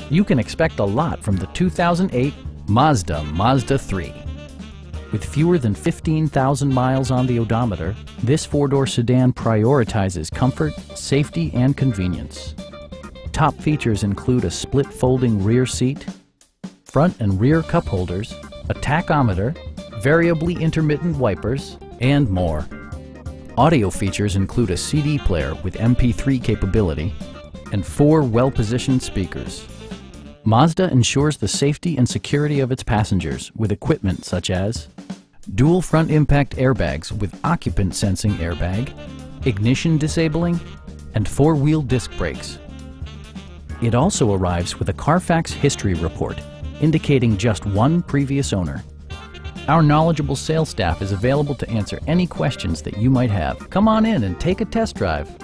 You can expect a lot from the 2008 Mazda 3. With fewer than 15,000 miles on the odometer, this four-door sedan prioritizes comfort, safety, and convenience. Top features include a split folding rear seat, front and rear cup holders, a tachometer, variably intermittent wipers, and more. Audio features include a CD player with MP3 capability and 4 well-positioned speakers. Mazda ensures the safety and security of its passengers with equipment such as dual front impact airbags with occupant sensing airbag, ignition disabling, and 4-wheel disc brakes. It also arrives with a Carfax history report indicating just one previous owner. Our knowledgeable sales staff is available to answer any questions that you might have. Come on in and take a test drive.